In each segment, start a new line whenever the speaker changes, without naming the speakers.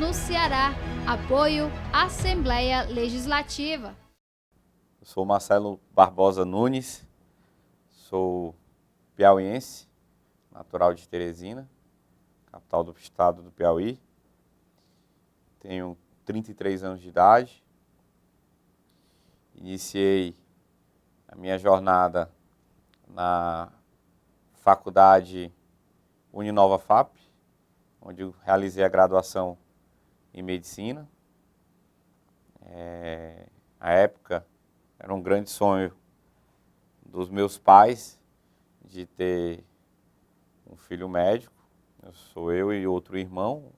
no Ceará. Apoio Assembleia Legislativa.
Eu sou Marcelo Barbosa Nunes, sou piauiense, natural de Teresina, capital do estado do Piauí. Tenho 33 anos de idade. Iniciei a minha jornada na faculdade Uninova FAP, onde eu realizei a graduação em medicina. Na época, era um grande sonho dos meus pais de ter um filho médico. Sou eu e outro irmão,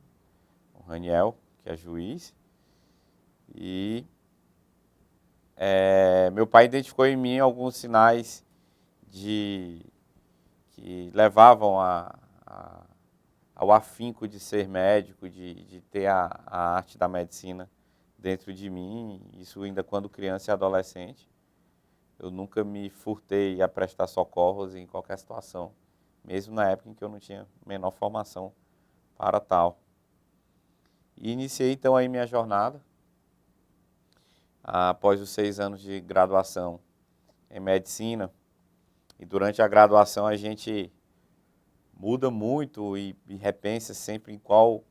o Raniel, que é juiz. E meu pai identificou em mim alguns sinais que levavam ao afinco de ser médico, de ter a arte da medicina dentro de mim, isso ainda quando criança e adolescente. Eu nunca me furtei a prestar socorros em qualquer situação, mesmo na época em que eu não tinha menor formação para tal. E iniciei então aí minha jornada, após os 6 anos de graduação em medicina. E durante a graduação a gente muda muito e repensa sempre em qual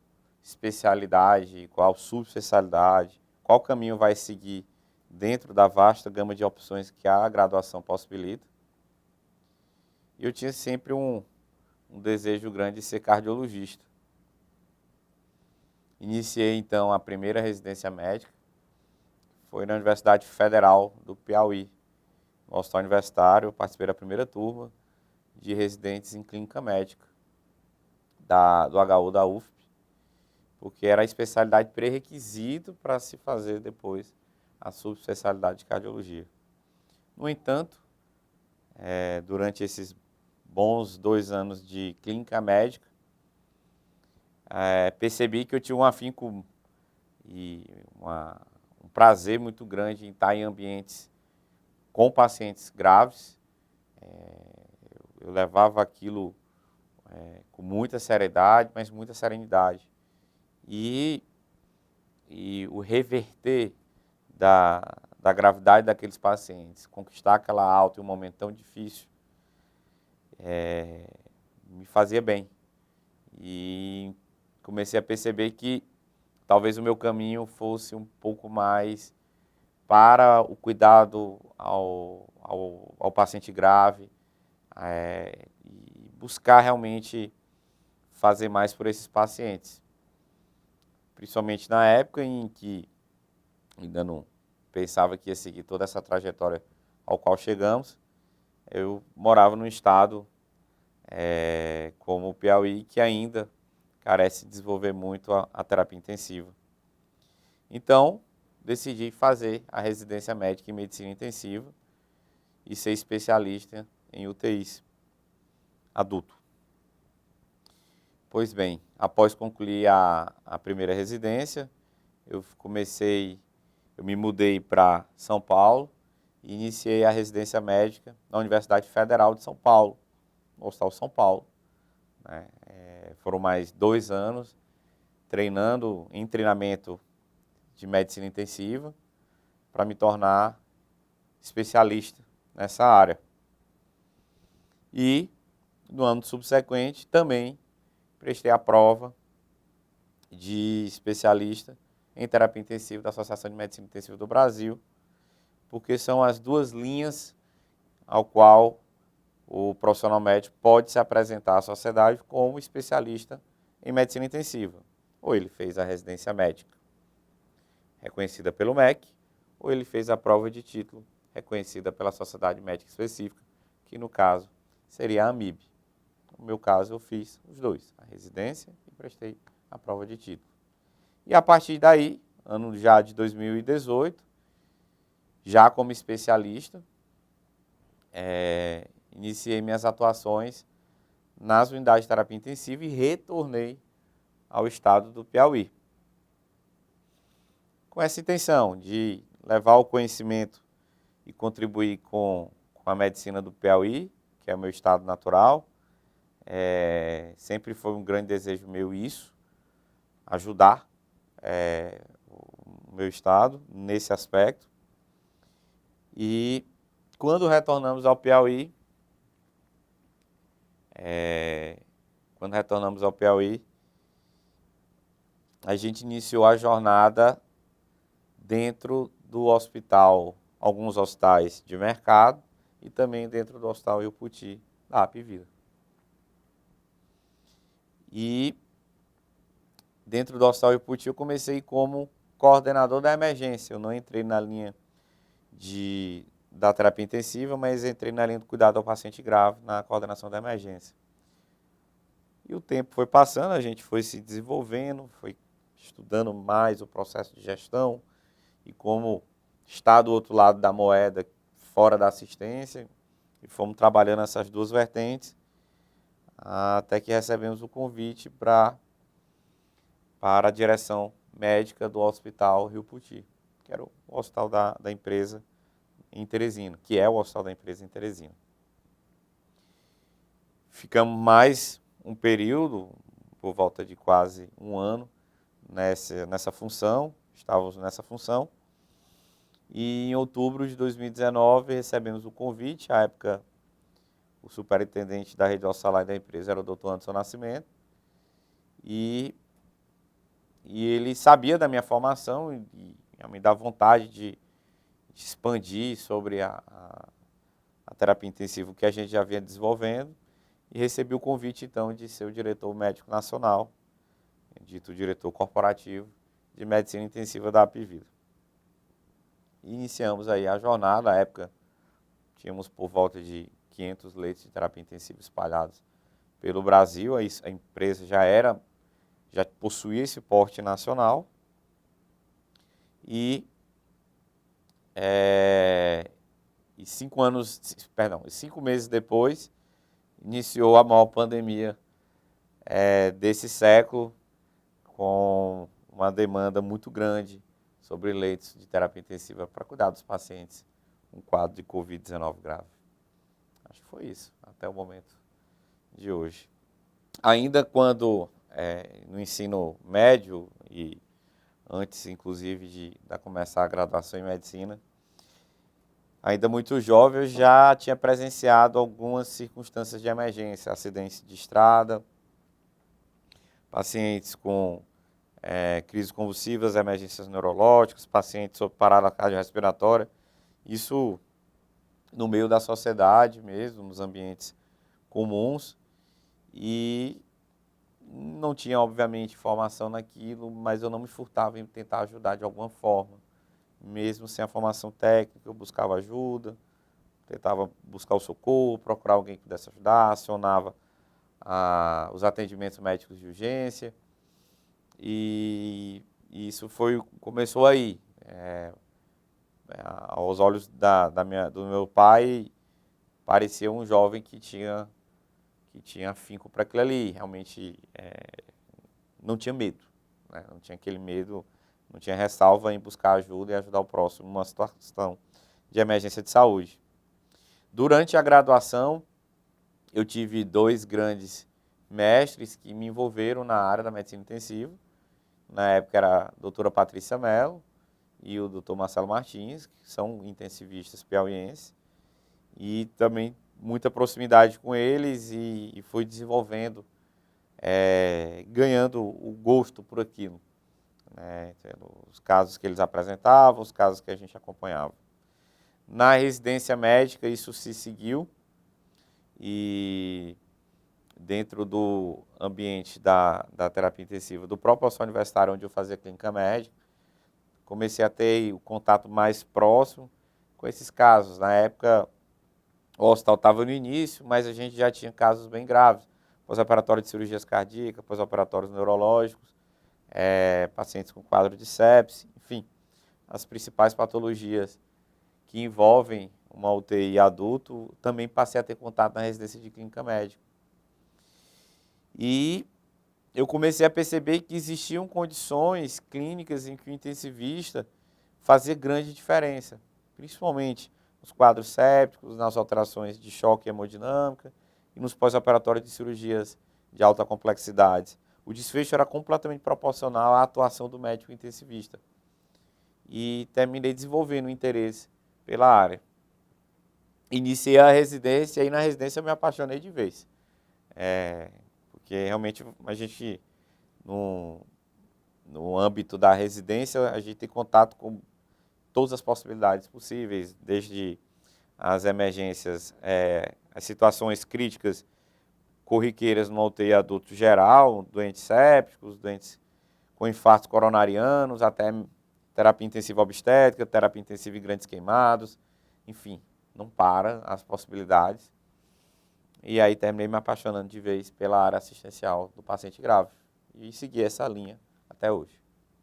especialidade, qual subespecialidade, qual caminho vai seguir dentro da vasta gama de opções que a graduação possibilita. E eu tinha sempre um desejo grande de ser cardiologista. Iniciei então a primeira residência médica, foi na Universidade Federal do Piauí, no Hospital Universitário. Eu participei da primeira turma de residentes em clínica médica do HU da UFP, porque era a especialidade pré-requisito para se fazer depois a subespecialidade de cardiologia. No entanto, durante esses bons 2 anos de clínica médica, percebi que eu tinha um afinco e um prazer muito grande em estar em ambientes com pacientes graves. Eu levava aquilo com muita seriedade, mas muita serenidade. E o reverter da gravidade daqueles pacientes, conquistar aquela alta em um momento tão difícil, me fazia bem. E comecei a perceber que talvez o meu caminho fosse um pouco mais para o cuidado ao paciente grave, e buscar realmente fazer mais por esses pacientes. Principalmente na época em que ainda não pensava que ia seguir toda essa trajetória ao qual chegamos, eu morava num estado como o Piauí, que ainda carece de desenvolver muito a terapia intensiva. Então, decidi fazer a residência médica em medicina intensiva e ser especialista em UTIs adulto. Pois bem, após concluir a primeira residência, eu me mudei para São Paulo e iniciei a residência médica na Universidade Federal de São Paulo, no Hospital São Paulo. Foram mais 2 anos em treinamento de medicina intensiva para me tornar especialista nessa área. E no ano subsequente também prestei a prova de especialista em terapia intensiva da Associação de Medicina Intensiva do Brasil, porque são as 2 linhas ao qual o profissional médico pode se apresentar à sociedade como especialista em medicina intensiva. Ou ele fez a residência médica reconhecida pelo MEC, ou ele fez a prova de título reconhecida pela Sociedade Médica Específica, que no caso seria a AMIB. No meu caso, eu fiz os 2, a residência e prestei a prova de título. E a partir daí, ano já de 2018, já como especialista, iniciei minhas atuações nas unidades de terapia intensiva e retornei ao estado do Piauí, com essa intenção de levar o conhecimento e contribuir com a medicina do Piauí, que é o meu estado natural. Sempre foi um grande desejo meu isso, ajudar o meu estado nesse aspecto. E quando retornamos ao Piauí, a gente iniciou a jornada dentro do hospital, alguns hospitais de mercado e também dentro do Hospital Rio Puti, da Apvida. E dentro do Hospital Rio Puti eu comecei como coordenador da emergência. Eu não entrei na linha da terapia intensiva, mas entrei na linha do cuidado ao paciente grave, na coordenação da emergência. E o tempo foi passando, a gente foi se desenvolvendo, foi estudando mais o processo de gestão e como estar do outro lado da moeda, fora da assistência, e fomos trabalhando essas duas vertentes, até que recebemos o convite para a direção médica do Hospital Rio Puti, que era o hospital da empresa em Teresina, que é o hospital da empresa em Teresina. Ficamos mais um período, por volta de quase um ano, nessa função, estávamos nessa função, e em outubro de 2019 recebemos o convite. À época, o superintendente da rede hospitalar da empresa era o Dr. Anderson Nascimento, e ele sabia da minha formação e me dá vontade de expandir sobre a terapia intensiva que a gente já vinha desenvolvendo, e recebi o convite, então, de ser o diretor médico nacional, dito diretor corporativo de medicina intensiva da Apvida. E iniciamos aí a jornada. Na época, tínhamos por volta de 500 leitos de terapia intensiva espalhados pelo Brasil. A empresa já possuía esse porte nacional. E 5 meses depois, iniciou a maior pandemia desse século, com uma demanda muito grande sobre leitos de terapia intensiva para cuidar dos pacientes com quadro de Covid-19 grave. Acho que foi isso, até o momento de hoje. Ainda quando, no ensino médio, e antes, inclusive, de começar a graduação em medicina, ainda muito jovem, eu já tinha presenciado algumas circunstâncias de emergência, acidentes de estrada, pacientes com crises convulsivas, emergências neurológicas, pacientes sob parada cardiorrespiratória. Isso no meio da sociedade mesmo, nos ambientes comuns. E não tinha, obviamente, formação naquilo, mas eu não me furtava em tentar ajudar de alguma forma. Mesmo sem a formação técnica, eu buscava ajuda, tentava buscar o socorro, procurar alguém que pudesse ajudar, acionava os atendimentos médicos de urgência. E isso começou aí. Aos olhos do meu pai, parecia um jovem que tinha afinco para aquilo ali. Realmente não tinha medo, né? Não tinha aquele medo, não tinha ressalva em buscar ajuda e ajudar o próximo numa situação de emergência de saúde. Durante a graduação, eu tive 2 grandes mestres que me envolveram na área da medicina intensiva. Na época era a doutora Patrícia Mello e o doutor Marcelo Martins, que são intensivistas piauienses, e também muita proximidade com eles, e fui desenvolvendo, ganhando o gosto por aquilo, né? Os casos que eles apresentavam, os casos que a gente acompanhava. Na residência médica isso se seguiu, e dentro do ambiente da terapia intensiva do próprio hospital universitário, onde eu fazia clínica médica, comecei a ter o contato mais próximo com esses casos. Na época, o hospital estava no início, mas a gente já tinha casos bem graves, pós-operatório de cirurgias cardíacas, pós-operatórios neurológicos, pacientes com quadro de sepse, enfim, as principais patologias que envolvem uma UTI adulto. Também passei a ter contato na residência de clínica médica. E eu comecei a perceber que existiam condições clínicas em que o intensivista fazia grande diferença, principalmente nos quadros sépticos, nas alterações de choque hemodinâmica e nos pós-operatórios de cirurgias de alta complexidade, o desfecho era completamente proporcional à atuação do médico intensivista. E terminei desenvolvendo o interesse pela área. Iniciei a residência e na residência eu me apaixonei de vez. Porque realmente a gente, no âmbito da residência, a gente tem contato com todas as possibilidades possíveis, desde as emergências, as situações críticas corriqueiras no UTI adulto geral, doentes sépticos, doentes com infartos coronarianos, até terapia intensiva obstétrica, terapia intensiva em grandes queimados, enfim, não para as possibilidades. E aí terminei me apaixonando de vez pela área assistencial do paciente grave e segui essa linha até hoje.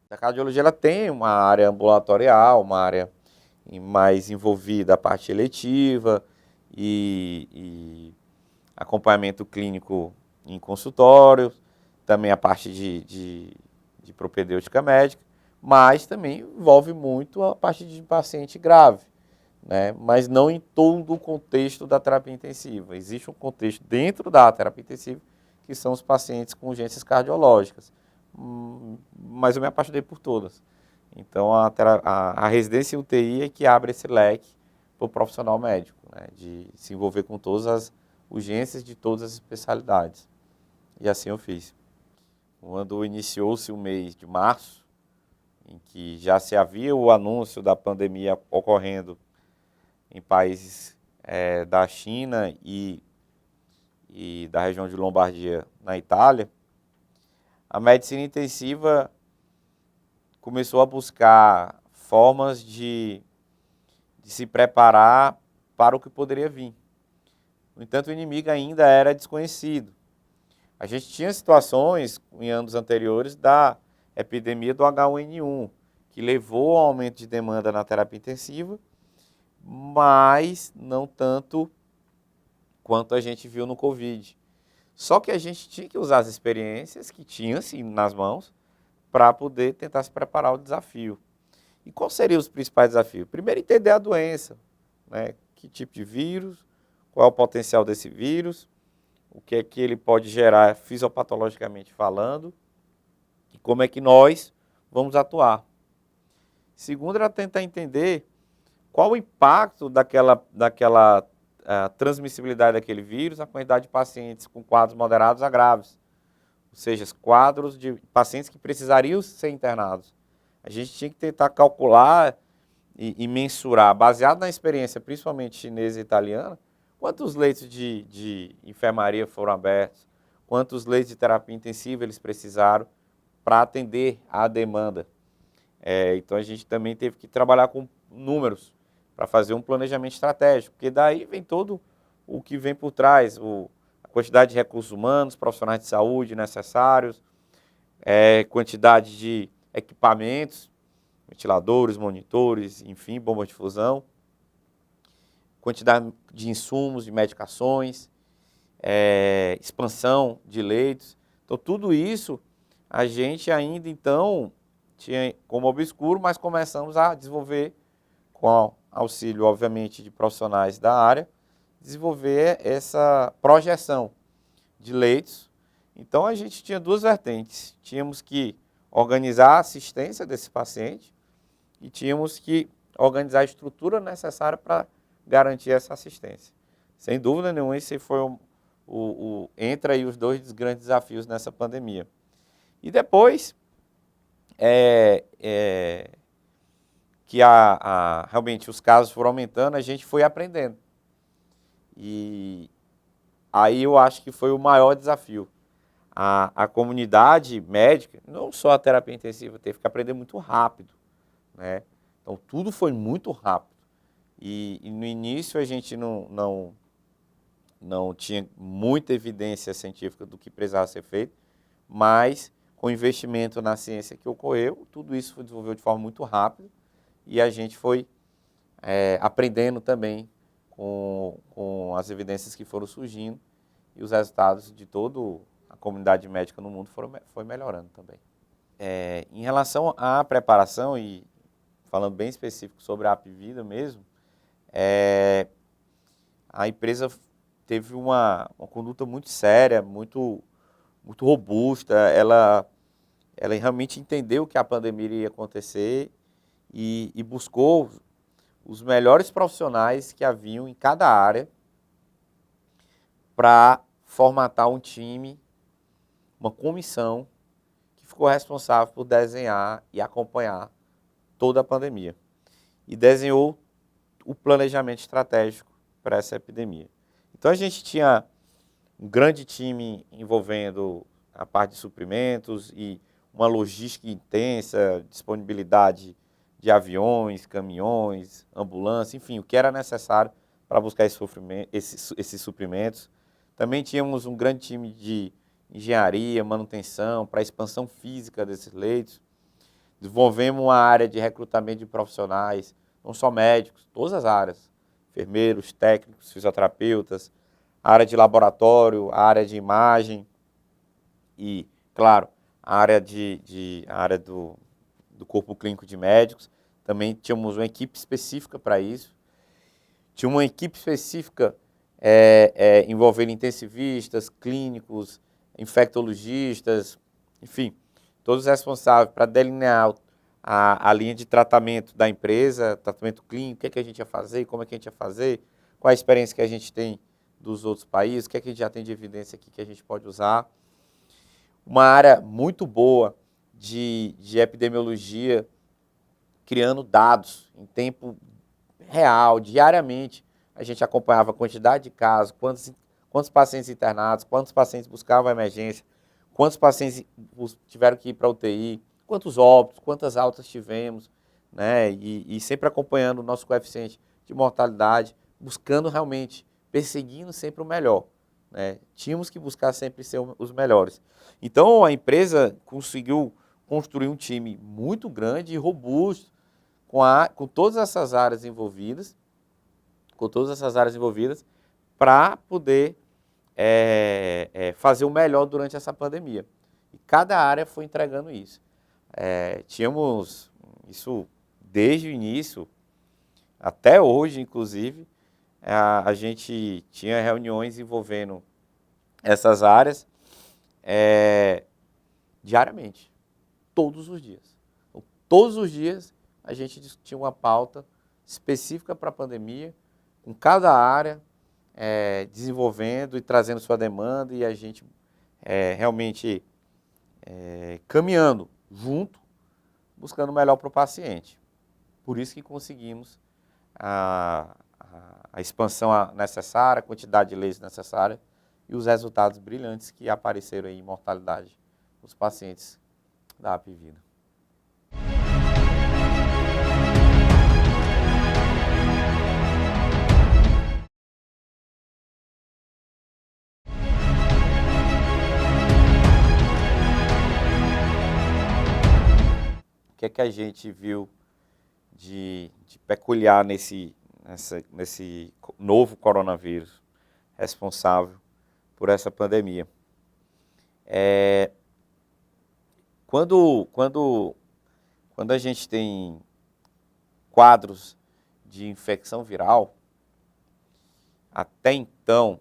A cardiologia ela tem uma área ambulatorial, uma área mais envolvida a parte eletiva e acompanhamento clínico em consultório, também a parte de propedêutica médica, mas também envolve muito a parte de paciente grave, né? Mas não em todo o contexto da terapia intensiva. Existe um contexto dentro da terapia intensiva que são os pacientes com urgências cardiológicas, mas eu me apaixonei por todas. Então a residência em UTI é que abre esse leque para o profissional médico, né? De se envolver com todas as urgências de todas as especialidades. E assim eu fiz. Quando iniciou-se o mês de março, em que já se havia o anúncio da pandemia ocorrendo em países da China e da região de Lombardia, na Itália, a medicina intensiva começou a buscar formas de se preparar para o que poderia vir. No entanto, o inimigo ainda era desconhecido. A gente tinha situações em anos anteriores da epidemia do H1N1, que levou ao aumento de demanda na terapia intensiva, mas não tanto quanto a gente viu no Covid. Só que a gente tinha que usar as experiências que tinha assim, nas mãos para poder tentar se preparar ao desafio. E quais seriam os principais desafios? Primeiro, entender a doença, né? Que tipo de vírus, qual é o potencial desse vírus, o que é que ele pode gerar fisiopatologicamente falando e como é que nós vamos atuar. Segundo, era tentar entender qual o impacto daquela transmissibilidade daquele vírus na quantidade de pacientes com quadros moderados a graves, ou seja, quadros de pacientes que precisariam ser internados. A gente tinha que tentar calcular e mensurar, baseado na experiência principalmente chinesa e italiana, quantos leitos de enfermaria foram abertos, quantos leitos de terapia intensiva eles precisaram para atender à demanda. Então a gente também teve que trabalhar com números para fazer um planejamento estratégico, porque daí vem todo o que vem por trás, a quantidade de recursos humanos, profissionais de saúde necessários, quantidade de equipamentos, ventiladores, monitores, enfim, bombas de infusão, quantidade de insumos, de medicações, expansão de leitos. Então, tudo isso a gente ainda, então, tinha como obscuro, mas começamos a desenvolver, com auxílio, obviamente, de profissionais da área, desenvolver essa projeção de leitos. Então, a gente tinha duas vertentes. Tínhamos que organizar a assistência desse paciente e tínhamos que organizar a estrutura necessária para garantir essa assistência. Sem dúvida nenhuma, esse foi entre aí os dois grandes desafios nessa pandemia. E depois, que realmente os casos foram aumentando, a gente foi aprendendo. E aí eu acho que foi o maior desafio. A comunidade médica, não só a terapia intensiva, teve que aprender muito rápido, né? Então tudo foi muito rápido. E no início a gente não tinha muita evidência científica do que precisava ser feito, mas com o investimento na ciência que ocorreu, tudo isso foi desenvolvido de forma muito rápida e a gente foi aprendendo também com as evidências que foram surgindo e os resultados de toda a comunidade médica no mundo foi melhorando também. Em relação à preparação, e falando bem específico sobre a Apvida mesmo, a empresa teve uma conduta muito séria, muito muito robusta, ela realmente entendeu que a pandemia iria acontecer e buscou os melhores profissionais que haviam em cada área para formatar um time, uma comissão que ficou responsável por desenhar e acompanhar toda a pandemia. E desenhou o planejamento estratégico para essa epidemia. Então a gente tinha um grande time envolvendo a parte de suprimentos e uma logística intensa, disponibilidade de aviões, caminhões, ambulância, enfim, o que era necessário para buscar esses suprimentos. Também tínhamos um grande time de engenharia, manutenção, para a expansão física desses leitos. Desenvolvemos uma área de recrutamento de profissionais, não só médicos, todas as áreas, enfermeiros, técnicos, fisioterapeutas, a área de laboratório, a área de imagem e, claro, a área do corpo clínico de médicos. Também tínhamos uma equipe específica para isso. Tinha uma equipe específica envolvendo intensivistas, clínicos, infectologistas, enfim, todos responsáveis para delinear a linha de tratamento da empresa, tratamento clínico, o que a gente ia fazer, como é que a gente ia fazer, qual a experiência que a gente tem dos outros países, o que a gente já tem de evidência aqui que a gente pode usar. Uma área muito boa de epidemiologia, criando dados em tempo real, diariamente. A gente acompanhava a quantidade de casos, quantos pacientes internados, quantos pacientes buscavam a emergência, quantos pacientes tiveram que ir para a UTI, quantos óbitos, quantas altas tivemos, né? E sempre acompanhando o nosso coeficiente de mortalidade, buscando realmente, perseguindo sempre o melhor, né? Tínhamos que buscar sempre ser os melhores. Então a conseguiu construir um time muito grande e robusto, com todas essas áreas envolvidas, para poder fazer o melhor durante essa pandemia. E cada área foi entregando isso. Tínhamos isso desde o início, até hoje, inclusive, a gente tinha reuniões envolvendo essas áreas diariamente, todos os dias. Então, todos os dias a gente tinha uma pauta específica para a pandemia, com cada área desenvolvendo e trazendo sua demanda e a gente realmente caminhando junto, buscando o melhor para o paciente. Por isso que conseguimos a expansão necessária, a quantidade de leitos necessária e os resultados brilhantes que apareceram aí em mortalidade dos pacientes da Apivida. O que é que a gente viu de peculiar nesse novo coronavírus responsável por essa pandemia? Quando a gente tem quadros de infecção viral, até então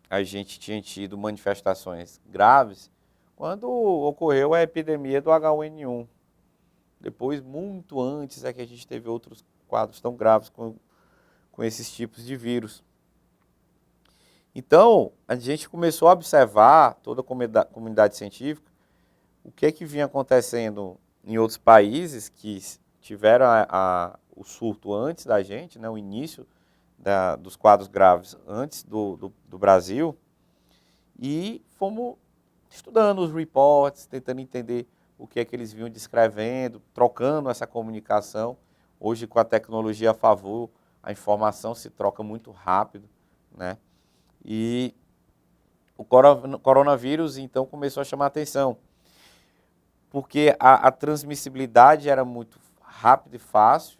a gente tinha tido manifestações graves quando ocorreu a epidemia do H1N1. Depois, muito antes, é que a gente teve outros quadros tão graves com esses tipos de vírus. Então, a gente começou a observar, toda a comunidade científica, o que vinha acontecendo em outros países que tiveram o surto antes da gente, né, o início dos quadros graves antes do Brasil, e fomos estudando os reports, tentando entender o que é que eles vinham descrevendo, trocando essa comunicação. Hoje, com a tecnologia a favor, a informação se troca muito rápido, né? E o coronavírus, então, começou a chamar a atenção, porque a transmissibilidade era muito rápida e fácil,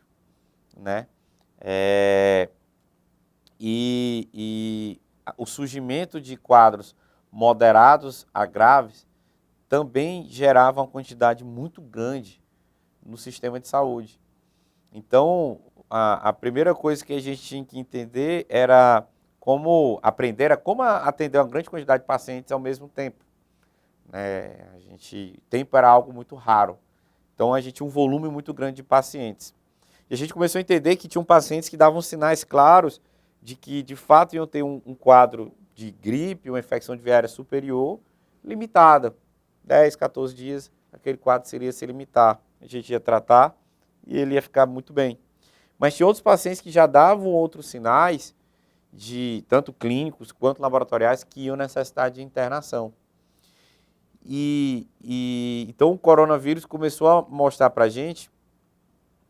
né? E o surgimento de quadros moderados a graves também gerava uma quantidade muito grande no sistema de saúde. Então, a primeira coisa que a gente tinha que entender era como atender uma grande quantidade de pacientes ao mesmo tempo, né? Tempo era algo muito raro. Então, a gente tinha um volume muito grande de pacientes. E a gente começou a entender que tinham pacientes que davam sinais claros de que, de fato, iam ter um quadro de gripe, uma infecção de viária superior, limitada. 10, 14 dias, aquele quadro seria se limitar. A gente ia tratar e ele ia ficar muito bem. Mas tinha outros pacientes que já davam outros sinais, tanto clínicos quanto laboratoriais, que iam necessitar de internação. Então o coronavírus começou a mostrar para a gente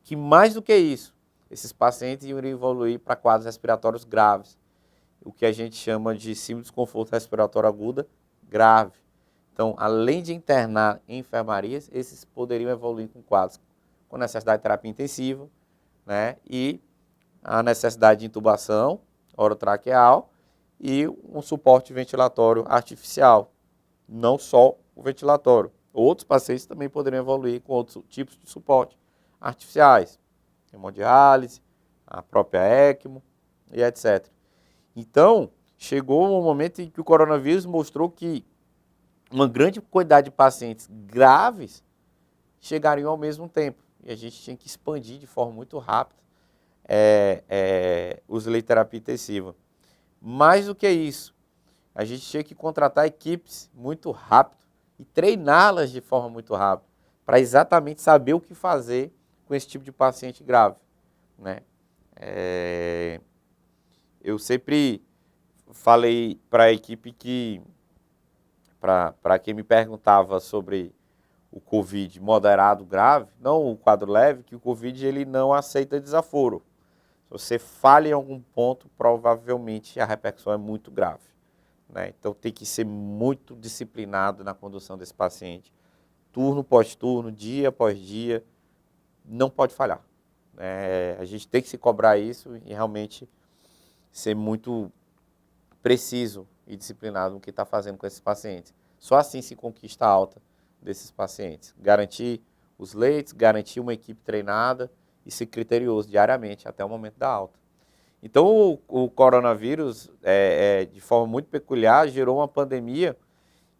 que mais do que isso, esses pacientes iam evoluir para quadros respiratórios graves, o que a gente chama de síndrome de desconforto respiratório aguda grave. Então, além de internar em enfermarias, esses poderiam evoluir com quadros com necessidade de terapia intensiva, né, e a necessidade de intubação orotraqueal e um suporte ventilatório artificial, não só o ventilatório. Outros pacientes também poderiam evoluir com outros tipos de suporte artificiais, hemodiálise, a própria ECMO e etc. Então, chegou um momento em que o coronavírus mostrou que uma grande quantidade de pacientes graves chegariam ao mesmo tempo. E a gente tinha que expandir de forma muito rápida o uso de terapia intensiva. Mais do que isso, a gente tinha que contratar equipes muito rápido e treiná-las de forma muito rápida, para exatamente saber o que fazer com esse tipo de paciente grave, né? Eu sempre falei para a equipe que, para quem me perguntava sobre o COVID moderado grave, não o quadro leve, que o COVID ele não aceita desaforo. Se você falha em algum ponto, provavelmente a repercussão é muito grave, né? Então tem que ser muito disciplinado na condução desse paciente. Turno após turno, dia após dia, não pode falhar. A gente tem que se cobrar isso e realmente ser muito preciso e disciplinado no que está fazendo com esses pacientes. Só assim se conquista a alta desses pacientes. Garantir os leitos, garantir uma equipe treinada e ser criterioso diariamente até o momento da alta. Então, o coronavírus, de forma muito peculiar, gerou uma pandemia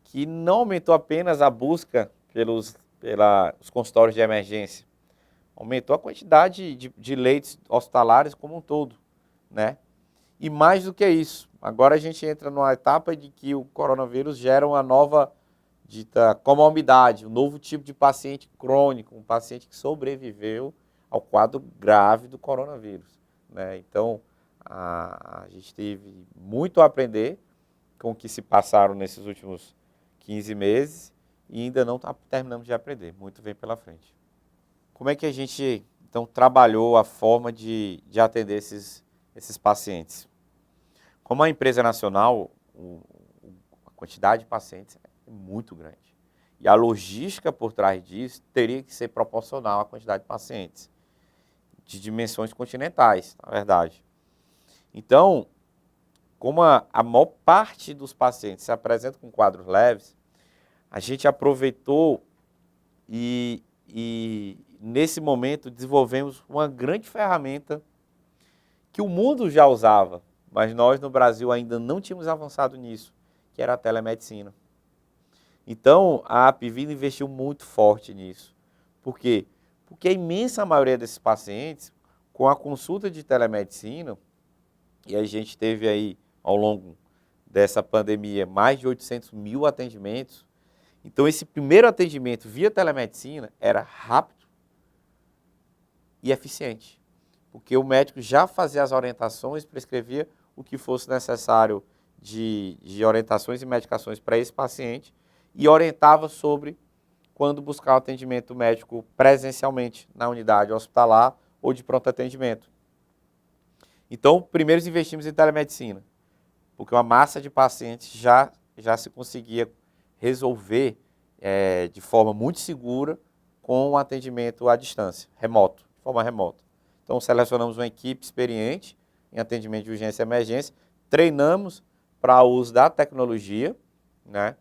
que não aumentou apenas a busca pelos consultórios de emergência, aumentou a quantidade de leitos hospitalares como um todo, né? E mais do que isso, agora a gente entra numa etapa de que o coronavírus gera uma nova dita comorbidade, um novo tipo de paciente crônico, um paciente que sobreviveu ao quadro grave do coronavírus, né? Então, a gente teve muito a aprender com o que se passaram nesses últimos 15 meses e ainda não terminamos de aprender, muito vem pela frente. Como é que a gente, então, trabalhou a forma de atender esses pacientes? Como a empresa nacional, a quantidade de pacientes é muito grande. E a logística por trás disso teria que ser proporcional à quantidade de pacientes, de dimensões continentais, na verdade. Então, como a maior parte dos pacientes se apresenta com quadros leves, a gente aproveitou e nesse momento desenvolvemos uma grande ferramenta que o mundo já usava, mas nós no Brasil ainda não tínhamos avançado nisso, que era a telemedicina. Então, a Apivida investiu muito forte nisso. Por quê? Porque a imensa maioria desses pacientes, com a consulta de telemedicina, e a gente teve aí, ao longo dessa pandemia, mais de 800 mil atendimentos. Então, esse primeiro atendimento via telemedicina era rápido e eficiente, porque o médico já fazia as orientações, prescrevia o que fosse necessário de orientações e medicações para esse paciente e orientava sobre quando buscar o atendimento médico presencialmente na unidade hospitalar ou de pronto atendimento. Então, primeiro investimos em telemedicina, porque uma massa de pacientes já se conseguia resolver de forma muito segura com o atendimento à distância, remoto, de forma remota. Então, selecionamos uma equipe experiente em atendimento de urgência e emergência, treinamos para o uso da tecnologia, né,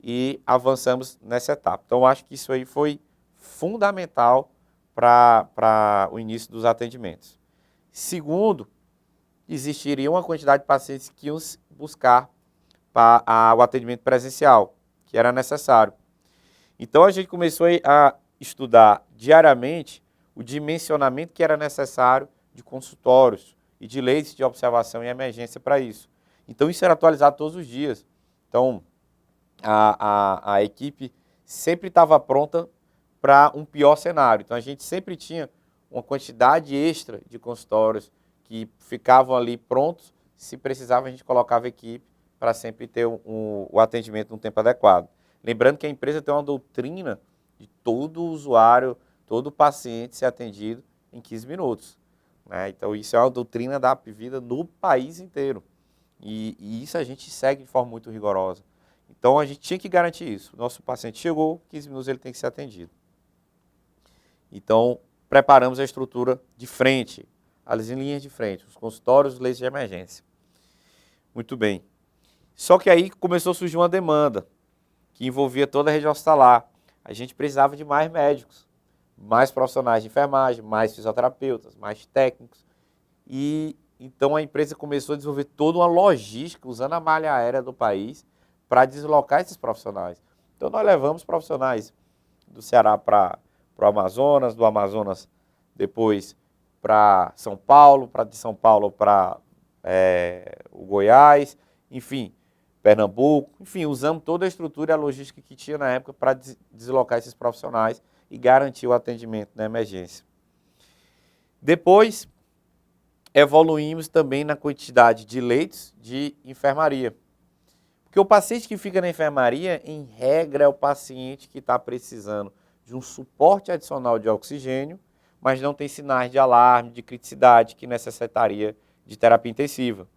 e avançamos nessa etapa. Então, acho que isso aí foi fundamental para o início dos atendimentos. Segundo, existiria uma quantidade de pacientes que iam buscar o atendimento presencial, que era necessário. Então a gente começou a estudar diariamente o dimensionamento que era necessário de consultórios e de leitos de observação e emergência para isso. Então isso era atualizado todos os dias. Então a equipe sempre estava pronta para um pior cenário. Então a gente sempre tinha uma quantidade extra de consultórios que ficavam ali prontos. Se precisava, a gente colocava a equipe para sempre ter o atendimento no tempo adequado. Lembrando que a empresa tem uma doutrina de todo usuário, todo paciente ser atendido em 15 minutos. Né? Então isso é uma doutrina da Hapvida no país inteiro. E isso a gente segue de forma muito rigorosa. Então a gente tinha que garantir isso. Nosso paciente chegou, 15 minutos ele tem que ser atendido. Então preparamos a estrutura de frente, as linhas de frente, os consultórios, os leitos de emergência. Muito bem. Só que aí começou a surgir uma demanda que envolvia toda a rede hospitalar. A gente precisava de mais médicos, mais profissionais de enfermagem, mais fisioterapeutas, mais técnicos. E então a empresa começou a desenvolver toda uma logística usando a malha aérea do país para deslocar esses profissionais. Então nós levamos profissionais do Ceará para o Amazonas, do Amazonas depois para São Paulo, de São Paulo para o Goiás, enfim, Pernambuco, enfim, usamos toda a estrutura e a logística que tinha na época para deslocar esses profissionais e garantir o atendimento na emergência. Depois, evoluímos também na quantidade de leitos de enfermaria. Porque o paciente que fica na enfermaria, em regra, é o paciente que está precisando de um suporte adicional de oxigênio, mas não tem sinais de alarme, de criticidade que necessitaria de terapia intensiva.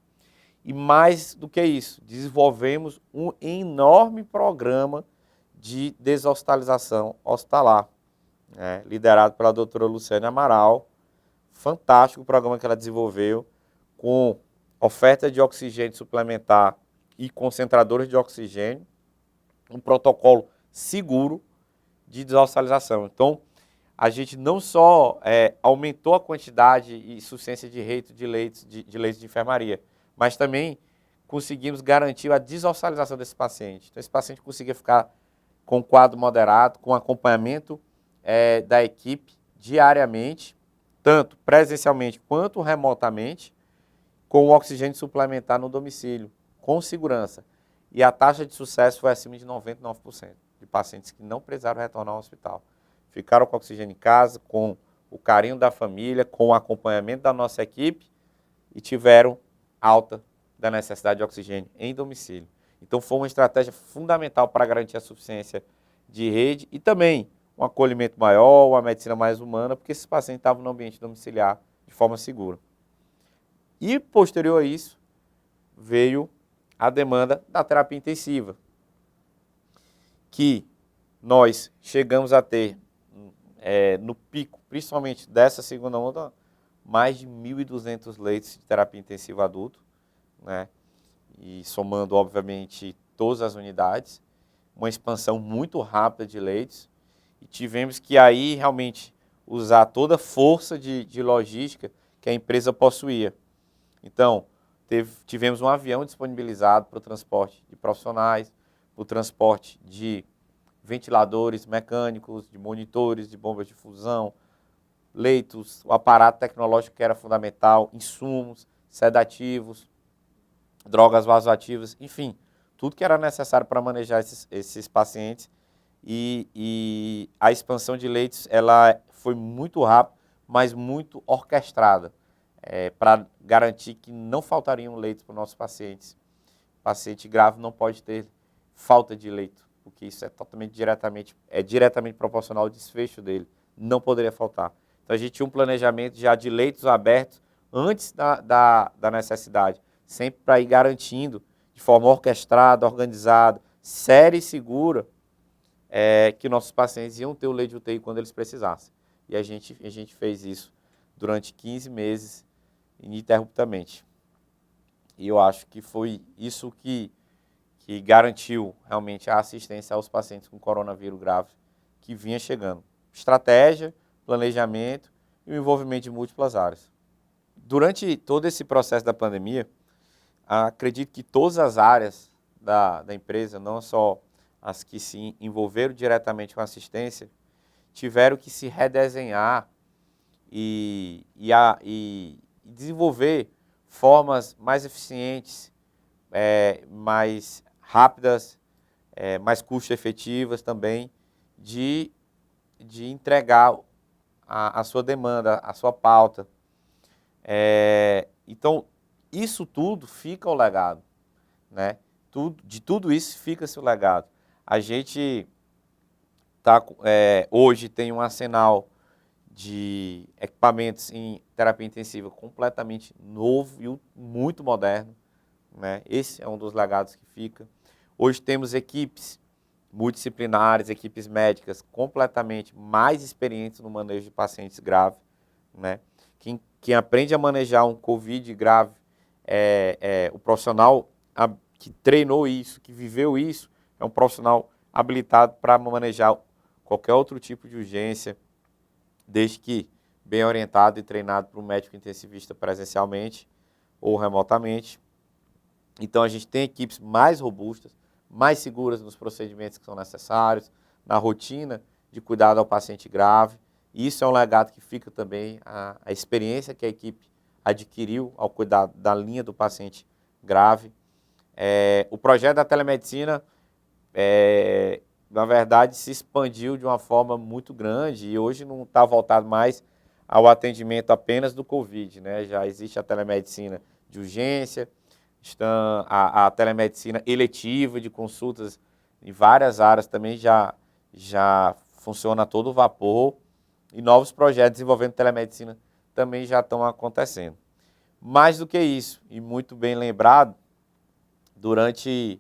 E mais do que isso, desenvolvemos um enorme programa de deshospitalização hospitalar, liderado pela doutora Luciane Amaral. Fantástico o programa que ela desenvolveu, com oferta de oxigênio suplementar e concentradores de oxigênio, um protocolo seguro de deshospitalização. Então, a gente não só aumentou a quantidade e suficiência de leitos de enfermaria, mas também conseguimos garantir a deshospitalização desse paciente. Então, esse paciente conseguia ficar com quadro moderado, com acompanhamento da equipe diariamente, tanto presencialmente quanto remotamente, com o oxigênio suplementar no domicílio, com segurança. E a taxa de sucesso foi acima de 99% de pacientes que não precisaram retornar ao hospital. Ficaram com oxigênio em casa, com o carinho da família, com o acompanhamento da nossa equipe e tiveram alta da necessidade de oxigênio em domicílio. Então foi uma estratégia fundamental para garantir a suficiência de rede e também um acolhimento maior, uma medicina mais humana, porque esses pacientes estavam no ambiente domiciliar de forma segura. E posterior a isso, veio a demanda da terapia intensiva, que nós chegamos a ter no pico, principalmente dessa segunda onda, mais de 1.200 leitos de terapia intensiva adulto, né? E somando, obviamente, todas as unidades, uma expansão muito rápida de leitos, e tivemos que aí realmente usar toda a força de logística que a empresa possuía. Então, tivemos um avião disponibilizado para o transporte de profissionais, para o transporte de ventiladores mecânicos, de monitores, de bombas de fusão, leitos, o aparato tecnológico que era fundamental, insumos, sedativos, drogas vasoativas, enfim, tudo que era necessário para manejar esses pacientes. E a expansão de leitos ela foi muito rápida, mas muito orquestrada, para garantir que não faltariam leitos para os nossos pacientes. O paciente grave não pode ter falta de leito, porque isso é diretamente proporcional ao desfecho dele, não poderia faltar. Então a gente tinha um planejamento já de leitos abertos antes da necessidade, sempre para ir garantindo de forma orquestrada, organizada, séria e segura, que nossos pacientes iam ter o leito de UTI quando eles precisassem. E a gente fez isso durante 15 meses, ininterruptamente. E eu acho que foi isso que garantiu realmente a assistência aos pacientes com coronavírus grave que vinha chegando. Estratégia, planejamento e o envolvimento de múltiplas áreas. Durante todo esse processo da pandemia, acredito que todas as áreas da empresa, não só as que se envolveram diretamente com a assistência, tiveram que se redesenhar e desenvolver formas mais eficientes, mais rápidas, mais custo-efetivas também, de entregar a sua demanda, a sua pauta. Então, isso tudo fica o legado, né? De tudo isso fica-se o legado. A gente hoje tem um arsenal de equipamentos em terapia intensiva completamente novo e muito moderno, né? Esse é um dos legados que fica. Hoje temos equipes multidisciplinares, equipes médicas completamente mais experientes no manejo de pacientes graves, né? Quem aprende a manejar um COVID grave, o profissional que treinou isso, que viveu isso, é um profissional habilitado para manejar qualquer outro tipo de urgência, desde que bem orientado e treinado por um médico intensivista presencialmente ou remotamente. Então a gente tem equipes mais robustas, mais seguras nos procedimentos que são necessários, na rotina de cuidado ao paciente grave. E isso é um legado que fica também, a experiência que a equipe adquiriu ao cuidar da linha do paciente grave. O projeto da telemedicina, na verdade, se expandiu de uma forma muito grande e hoje não está voltado mais ao atendimento apenas do COVID, né? Já existe a telemedicina de urgência, está a telemedicina eletiva de consultas em várias áreas também já funciona a todo vapor e novos projetos envolvendo telemedicina também já estão acontecendo. Mais do que isso, e muito bem lembrado, durante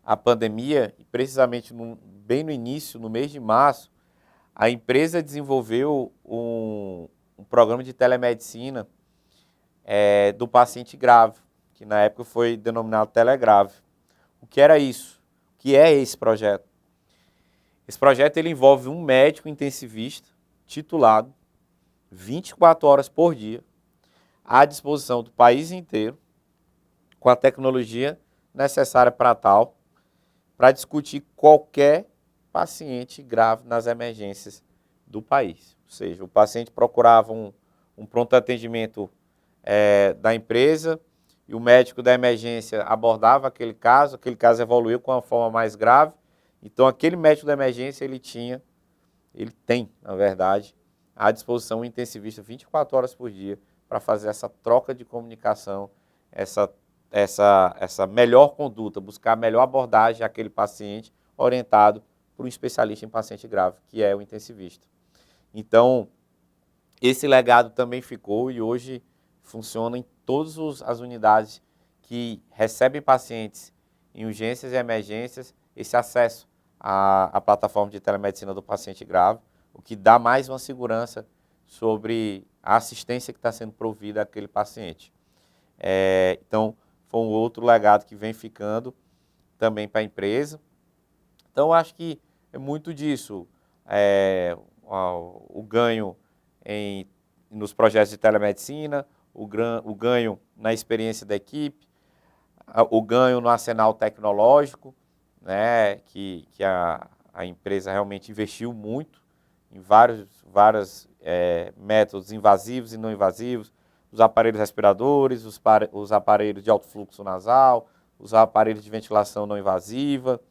a pandemia, e precisamente bem no início, no mês de março, a empresa desenvolveu um programa de telemedicina do paciente grave, que na época foi denominado Telegrave. O que era isso? O que é esse projeto? Esse projeto ele envolve um médico intensivista titulado 24 horas por dia, à disposição do país inteiro, com a tecnologia necessária para tal, para discutir qualquer paciente grave nas emergências do país. Ou seja, o paciente procurava um pronto atendimento da empresa e o médico da emergência abordava aquele caso evoluiu com uma forma mais grave, então aquele médico da emergência ele tem, na verdade, à disposição um intensivista 24 horas por dia para fazer essa troca de comunicação, essa melhor conduta, buscar a melhor abordagem àquele paciente orientado por um especialista em paciente grave, que é o intensivista. Então, esse legado também ficou e hoje funciona em todas as unidades que recebem pacientes em urgências e emergências, esse acesso à plataforma de telemedicina do paciente grave, o que dá mais uma segurança sobre a assistência que está sendo provida àquele paciente. Então, foi um outro legado que vem ficando também para a empresa. Então, acho que é muito disso, o ganho nos projetos de telemedicina, o ganho na experiência da equipe, o ganho no arsenal tecnológico, né, que a empresa realmente investiu muito em vários métodos invasivos e não invasivos, os aparelhos respiradores, os aparelhos de alto fluxo nasal, os aparelhos de ventilação não invasiva,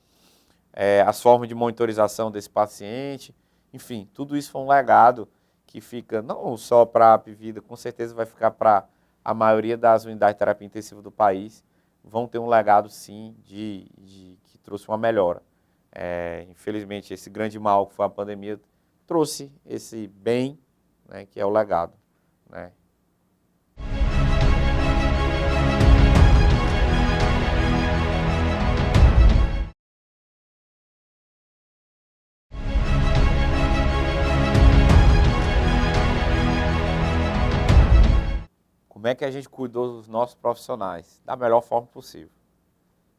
as formas de monitorização desse paciente, enfim, tudo isso foi um legado que fica não só para a Apvida, com certeza vai ficar para a maioria das unidades de terapia intensiva do país, vão ter um legado sim que trouxe uma melhora. Infelizmente, esse grande mal que foi a pandemia trouxe esse bem, né, que é o legado, né? Como é que a gente cuidou dos nossos profissionais? Da melhor forma possível.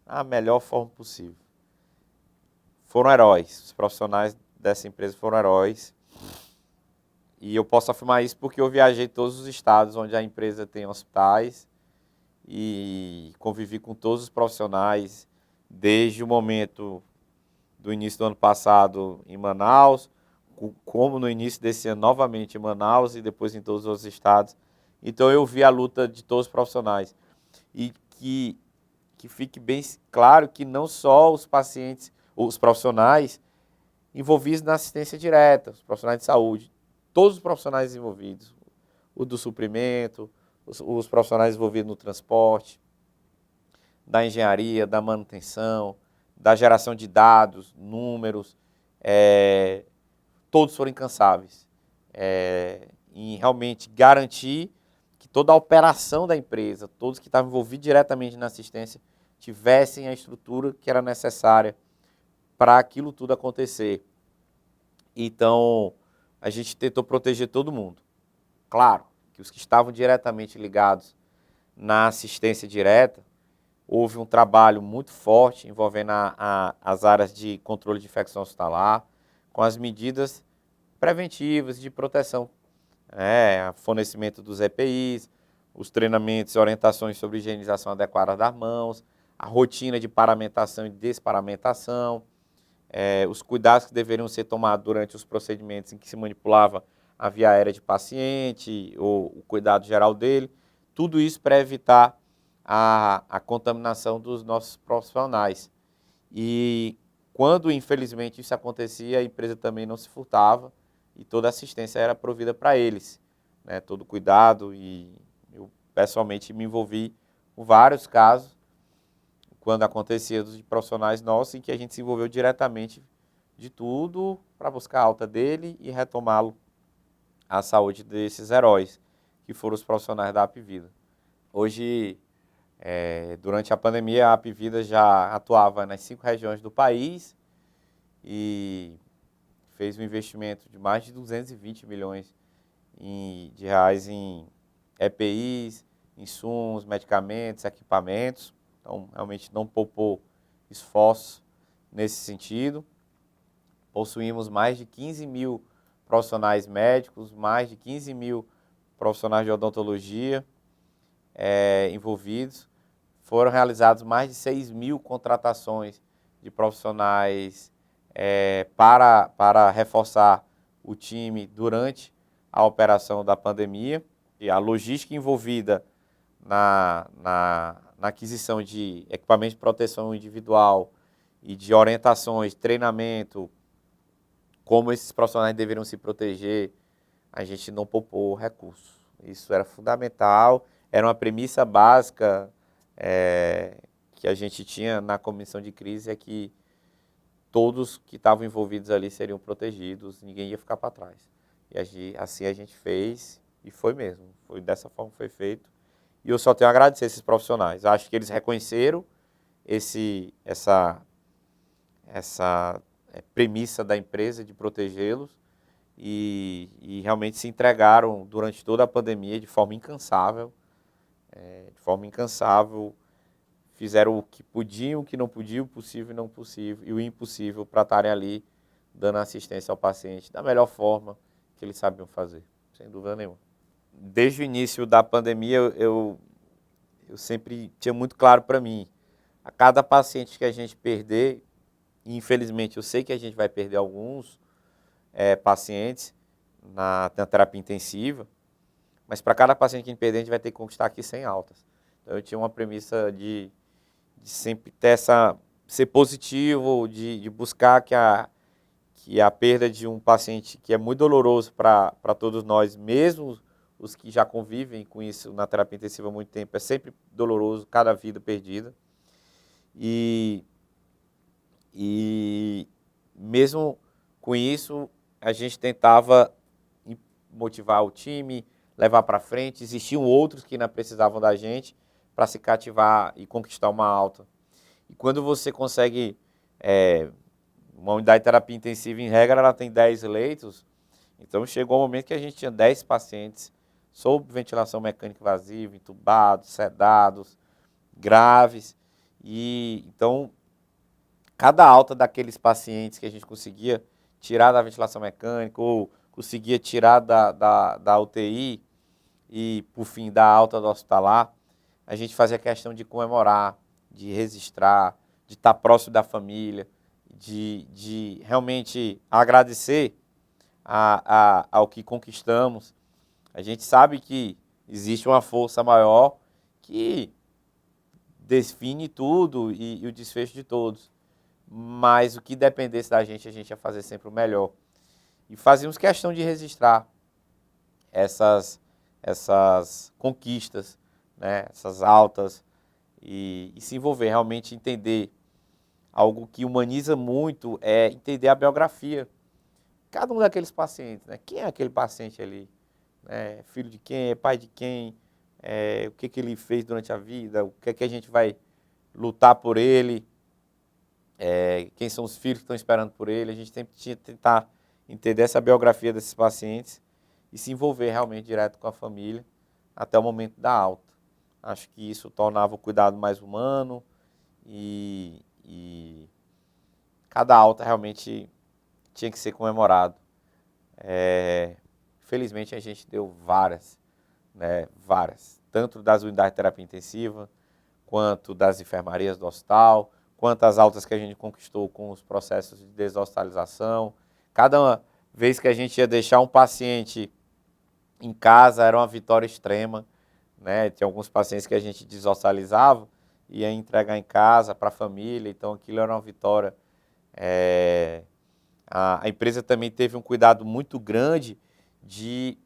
Da melhor forma possível. Foram heróis. Os profissionais dessa empresa foram heróis. E eu posso afirmar isso porque eu viajei todos os estados onde a empresa tem hospitais e convivi com todos os profissionais, desde o momento do início do ano passado em Manaus, como no início desse ano novamente em Manaus e depois em todos os outros estados. Então eu vi a luta de todos os profissionais. E que fique bem claro que não só os pacientes, os profissionais envolvidos na assistência direta, os profissionais de saúde, todos os profissionais envolvidos, o do suprimento, os profissionais envolvidos no transporte, da engenharia, da manutenção, da geração de dados, números, todos foram incansáveis em realmente garantir que toda a operação da empresa, todos que estavam envolvidos diretamente na assistência, tivessem a estrutura que era necessária para aquilo tudo acontecer. Então, a gente tentou proteger todo mundo. Claro que os que estavam diretamente ligados na assistência direta, houve um trabalho muito forte envolvendo as áreas de controle de infecção hospitalar, com as medidas preventivas de proteção, fornecimento dos EPIs, os treinamentos e orientações sobre higienização adequada das mãos, a rotina de paramentação e desparamentação, os cuidados que deveriam ser tomados durante os procedimentos em que se manipulava a via aérea de paciente, ou o cuidado geral dele, tudo isso para evitar a contaminação dos nossos profissionais. E quando, infelizmente, isso acontecia, a empresa também não se furtava e toda a assistência era provida para eles, todo cuidado. E eu, pessoalmente, me envolvi com vários casos, quando acontecia de profissionais nossos, em que a gente se envolveu diretamente de tudo para buscar a alta dele e retomá-lo à saúde desses heróis, que foram os profissionais da Apvida. Hoje, durante a pandemia, a Apvida já atuava nas 5 regiões do país e fez um investimento de mais de 220 milhões de reais em EPIs, insumos, medicamentos, equipamentos. Então, realmente não poupou esforço nesse sentido. Possuímos mais de 15 mil profissionais médicos, mais de 15 mil profissionais de odontologia envolvidos. Foram realizadas mais de 6 mil contratações de profissionais para reforçar o time durante a operação da pandemia. E a logística envolvida na aquisição de equipamentos de proteção individual e de orientações, treinamento, como esses profissionais deveriam se proteger, a gente não poupou recursos. Isso era fundamental, era uma premissa básica que a gente tinha na comissão de crise, é que todos que estavam envolvidos ali seriam protegidos, ninguém ia ficar para trás. E assim a gente fez, e foi mesmo, foi dessa forma que foi feito. E eu só tenho a agradecer esses profissionais. Acho que eles reconheceram essa premissa da empresa de protegê-los e realmente se entregaram durante toda a pandemia de forma incansável. Fizeram o que podiam, o que não podiam, o possível e não possível, e o impossível para estarem ali dando assistência ao paciente da melhor forma que eles sabiam fazer, sem dúvida nenhuma. Desde o início da pandemia, eu sempre tinha muito claro para mim, a cada paciente que a gente perder, e infelizmente eu sei que a gente vai perder alguns pacientes na terapia intensiva, mas para cada paciente que a gente perder, a gente vai ter que conquistar aqui 100 altas. Então eu tinha uma premissa de sempre ter ser positivo, de buscar que a perda de um paciente que é muito doloroso para todos nós, mesmo os que já convivem com isso na terapia intensiva há muito tempo, é sempre doloroso, cada vida perdida. E mesmo com isso, a gente tentava motivar o time, levar para frente. Existiam outros que ainda precisavam da gente para se cativar e conquistar uma alta. E quando você consegue, uma unidade de terapia intensiva, em regra, ela tem 10 leitos, então chegou um momento que a gente tinha 10 pacientes sob ventilação mecânica invasiva, entubados, sedados, graves. E então, cada alta daqueles pacientes que a gente conseguia tirar da ventilação mecânica ou conseguia tirar da UTI e, por fim, da alta do hospitalar, a gente fazia questão de comemorar, de registrar, de estar próximo da família, de realmente agradecer ao que conquistamos. A gente sabe que existe uma força maior que define tudo e o desfecho de todos. Mas o que dependesse da gente, a gente ia fazer sempre o melhor. E fazíamos questão de registrar essas conquistas, né? Essas altas, e se envolver, realmente entender. Algo que humaniza muito é entender a biografia. Cada um daqueles pacientes, né? Quem é aquele paciente ali? É filho de quem? É pai de quem? O que ele fez durante a vida? O que a gente vai lutar por ele? Quem são os filhos que estão esperando por ele? A gente sempre tinha que tentar entender essa biografia desses pacientes e se envolver realmente direto com a família até o momento da alta. Acho que isso tornava o cuidado mais humano e cada alta realmente tinha que ser comemorado. Felizmente a gente deu várias, né, várias, tanto das unidades de terapia intensiva, quanto das enfermarias do hospital, quanto as altas que a gente conquistou com os processos de deshospitalização. Cada vez que a gente ia deixar um paciente em casa era uma vitória extrema, né? Tinha alguns pacientes que a gente deshospitalizava e ia entregar em casa para a família, então aquilo era uma vitória. A empresa também teve um cuidado muito grande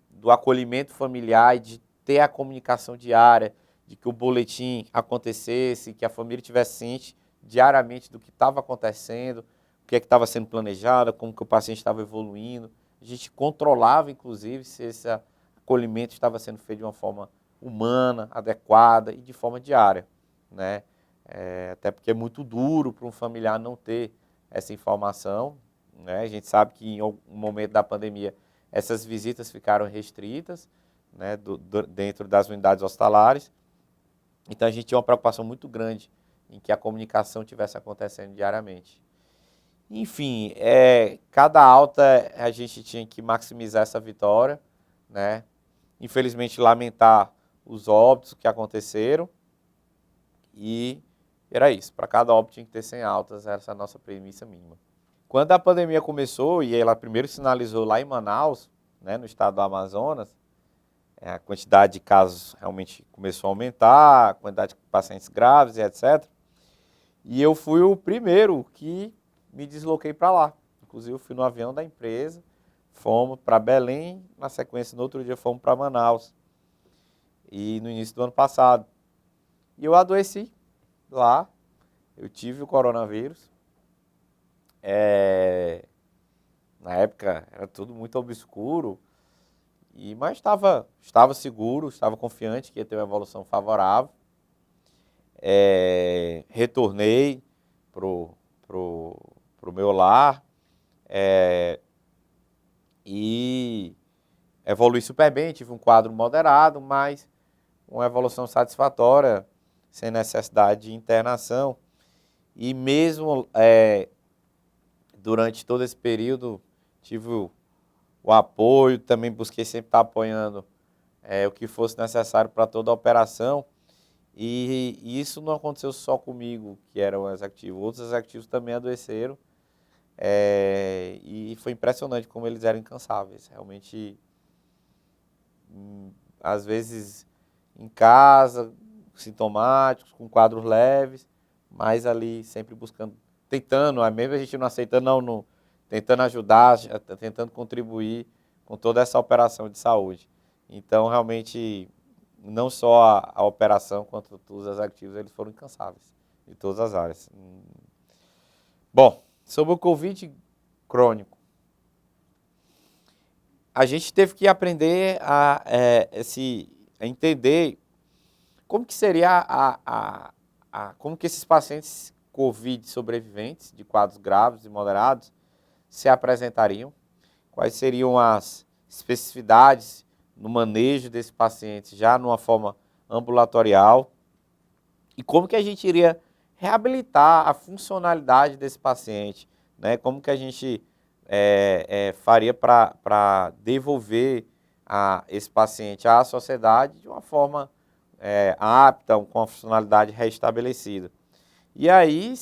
do acolhimento familiar e de ter a comunicação diária, de que o boletim acontecesse, que a família tivesse ciente diariamente do que estava acontecendo, o que é que estava sendo planejado, como que o paciente estava evoluindo. A gente controlava, inclusive, se esse acolhimento estava sendo feito de uma forma humana, adequada e de forma diária, né? Até porque é muito duro para um familiar não ter essa informação, né? A gente sabe que em algum momento da pandemia essas visitas ficaram restritas, né, dentro das unidades hospitalares. Então a gente tinha uma preocupação muito grande em que a comunicação estivesse acontecendo diariamente. Enfim, cada alta a gente tinha que maximizar essa vitória, né? Infelizmente lamentar os óbitos que aconteceram e era isso. Para cada óbito tinha que ter 100 altas, essa é a nossa premissa mínima. Quando a pandemia começou, e ela primeiro sinalizou lá em Manaus, né, no estado do Amazonas, a quantidade de casos realmente começou a aumentar, a quantidade de pacientes graves e etc. E eu fui o primeiro que me desloquei para lá. Inclusive, eu fui no avião da empresa, fomos para Belém, na sequência, no outro dia, fomos para Manaus. E no início do ano passado. E eu adoeci lá, eu tive o coronavírus. Na época era tudo muito obscuro, mas estava seguro, estava confiante que ia ter uma evolução favorável. Retornei pro meu lar e evolui super bem, tive um quadro moderado, mas uma evolução satisfatória, sem necessidade de internação. E mesmo durante todo esse período, tive o apoio, também busquei sempre estar apoiando o que fosse necessário para toda a operação. E isso não aconteceu só comigo, que era um executivo. Outros executivos também adoeceram. E foi impressionante como eles eram incansáveis. Realmente, às vezes em casa, sintomáticos, com quadros leves, mas ali sempre buscando, tentando, mesmo a gente não aceitando, não, tentando ajudar, tentando contribuir com toda essa operação de saúde. Então, realmente, não só a operação, quanto os executivos, eles foram incansáveis, de todas as áreas. Bom, sobre o Covid crônico, a gente teve que aprender a entender como que seria como que esses pacientes Covid sobreviventes de quadros graves e moderados se apresentariam, quais seriam as especificidades no manejo desse paciente já numa forma ambulatorial e como que a gente iria reabilitar a funcionalidade desse paciente, né? Como que a gente faria para devolver esse paciente à sociedade de uma forma apta, com a funcionalidade restabelecida. E aí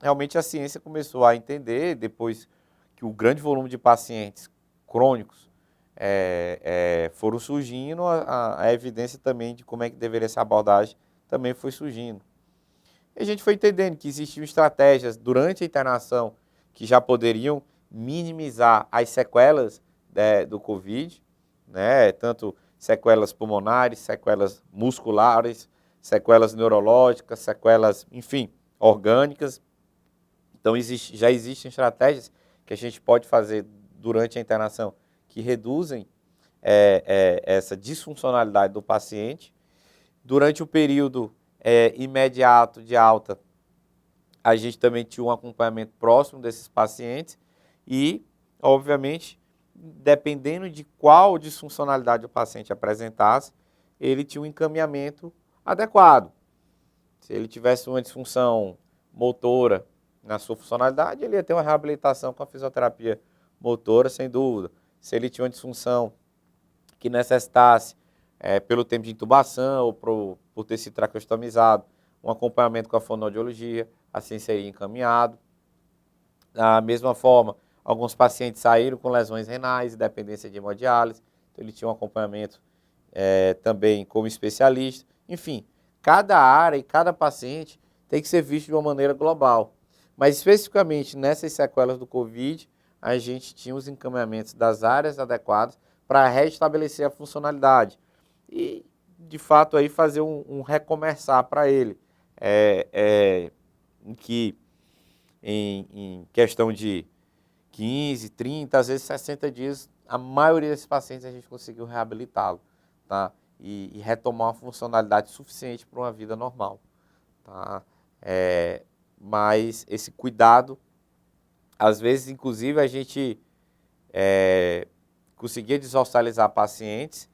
realmente a ciência começou a entender, depois que o grande volume de pacientes crônicos foram surgindo, a evidência também de como é que deveria ser a abordagem também foi surgindo. E a gente foi entendendo que existiam estratégias durante a internação que já poderiam minimizar as sequelas do Covid, né? Tanto sequelas pulmonares, sequelas musculares, sequelas neurológicas, sequelas, enfim, orgânicas. Então, já existem estratégias que a gente pode fazer durante a internação que reduzem essa disfuncionalidade do paciente. Durante o período imediato de alta, a gente também tinha um acompanhamento próximo desses pacientes e, obviamente, dependendo de qual disfuncionalidade o paciente apresentasse, ele tinha um encaminhamento adequado. Se ele tivesse uma disfunção motora na sua funcionalidade, ele ia ter uma reabilitação com a fisioterapia motora, sem dúvida. Se ele tinha uma disfunção que necessitasse, pelo tempo de intubação ou por ter sido traqueostomizado, um acompanhamento com a fonoaudiologia, assim seria encaminhado. Da mesma forma, alguns pacientes saíram com lesões renais e dependência de hemodiálise, então ele tinha um acompanhamento também como especialista. Enfim, cada área e cada paciente tem que ser visto de uma maneira global. Mas especificamente nessas sequelas do Covid, a gente tinha os encaminhamentos das áreas adequadas para restabelecer a funcionalidade e, de fato, aí fazer um recomeçar para ele, em questão de 15, 30, às vezes 60 dias, a maioria desses pacientes a gente conseguiu reabilitá-lo, tá? E retomar uma funcionalidade suficiente para uma vida normal, tá? Mas esse cuidado, às vezes, inclusive, a gente conseguia deshospitalizar pacientes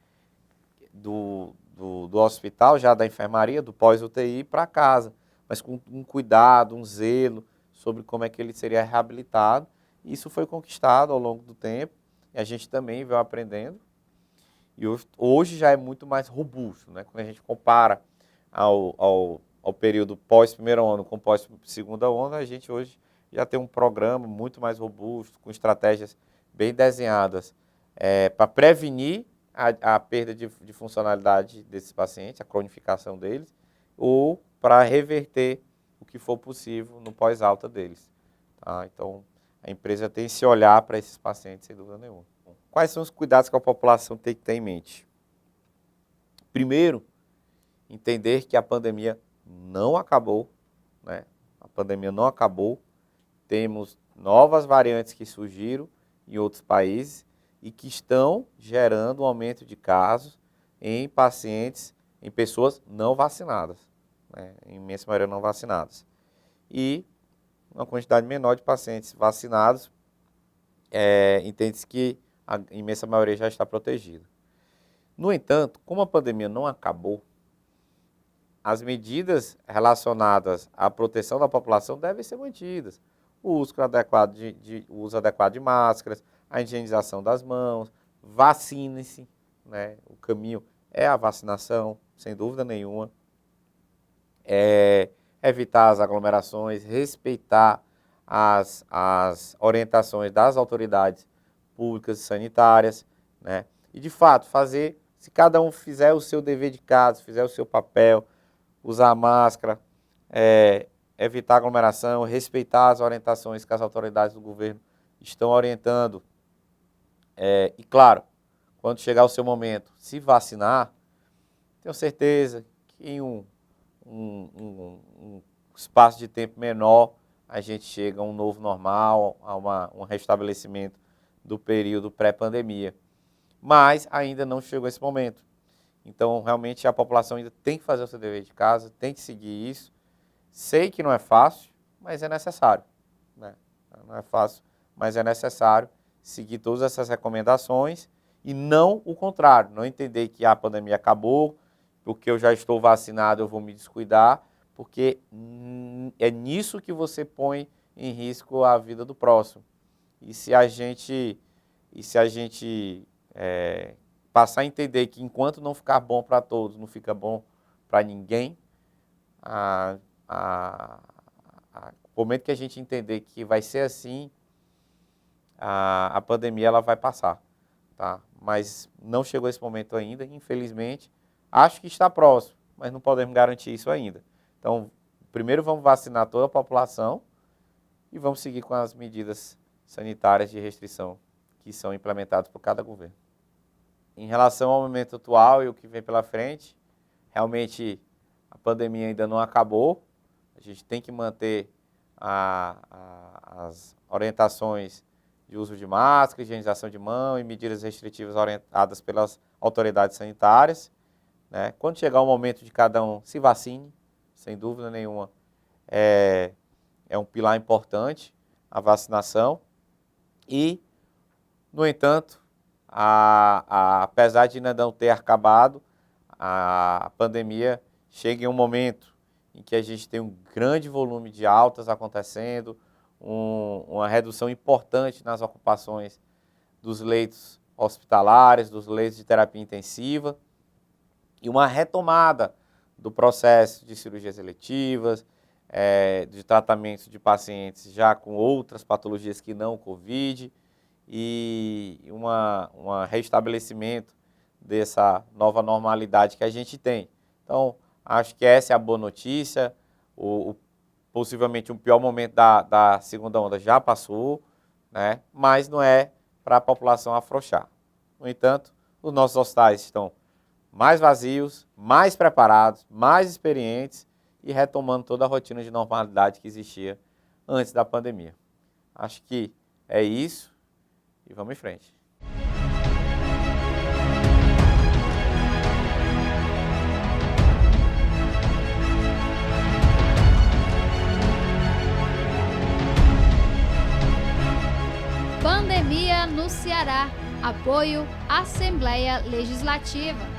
do hospital, já da enfermaria, do pós-UTI, para casa, mas com um cuidado, um zelo sobre como é que ele seria reabilitado. Isso foi conquistado ao longo do tempo e a gente também veio aprendendo. E hoje já é muito mais robusto, né? Quando a gente compara ao período pós-primeira onda com pós-segunda onda, a gente hoje já tem um programa muito mais robusto, com estratégias bem desenhadas para prevenir a perda de funcionalidade desses pacientes, a cronificação deles, ou para reverter o que for possível no pós-alta deles. Tá? Então, a empresa tem esse olhar para esses pacientes, sem dúvida nenhuma. Quais são os cuidados que a população tem que ter em mente? Primeiro, entender que a pandemia não acabou, né? A pandemia não acabou. Temos novas variantes que surgiram em outros países e que estão gerando um aumento de casos em pacientes, em pessoas não vacinadas, né? Em imensa maioria não vacinadas. E uma quantidade menor de pacientes vacinados, entende-se que a imensa maioria já está protegida. No entanto, como a pandemia não acabou, as medidas relacionadas à proteção da população devem ser mantidas. O uso adequado de máscaras, a higienização das mãos, vacine-se, né? O caminho é a vacinação, sem dúvida nenhuma. Evitar as aglomerações, respeitar as orientações das autoridades públicas e sanitárias, né? E, de fato, se cada um fizer o seu dever de casa, fizer o seu papel, usar a máscara, evitar aglomeração, respeitar as orientações que as autoridades do governo estão orientando. E, claro, quando chegar o seu momento, se vacinar, tenho certeza que em um espaço de tempo menor, a gente chega a um novo normal, a um restabelecimento do período pré-pandemia. Mas ainda não chegou esse momento. Então, realmente, a população ainda tem que fazer o seu dever de casa, tem que seguir isso. Sei que não é fácil, mas é necessário, né? Não é fácil, mas é necessário seguir todas essas recomendações e não o contrário, não entender que a pandemia acabou, porque eu já estou vacinado, eu vou me descuidar, porque é nisso que você põe em risco a vida do próximo. E se a gente passar a entender que enquanto não ficar bom para todos, não fica bom para ninguém, a momento que a gente entender que vai ser assim, a pandemia ela vai passar, tá? Mas não chegou esse momento ainda, infelizmente. Acho que está próximo, mas não podemos garantir isso ainda. Então, primeiro vamos vacinar toda a população e vamos seguir com as medidas sanitárias de restrição que são implementadas por cada governo. Em relação ao momento atual e o que vem pela frente, realmente a pandemia ainda não acabou. A gente tem que manter as orientações de uso de máscara, higienização de mão e medidas restritivas orientadas pelas autoridades sanitárias, né? Quando chegar o momento de cada um se vacine, sem dúvida nenhuma, é um pilar importante a vacinação. E, no entanto, apesar de ainda não ter acabado, a pandemia chega em um momento em que a gente tem um grande volume de altas acontecendo, uma redução importante nas ocupações dos leitos hospitalares, dos leitos de terapia intensiva, e uma retomada do processo de cirurgias eletivas, de tratamento de pacientes já com outras patologias que não o Covid, e um restabelecimento dessa nova normalidade que a gente tem. Então, acho que essa é a boa notícia. Possivelmente um pior momento da segunda onda já passou, né? Mas não é para a população afrouxar. No entanto, os nossos hospitais estão mais vazios, mais preparados, mais experientes e retomando toda a rotina de normalidade que existia antes da pandemia. Acho que é isso e vamos em frente.
Pandemia no Ceará. Apoio Assembleia Legislativa.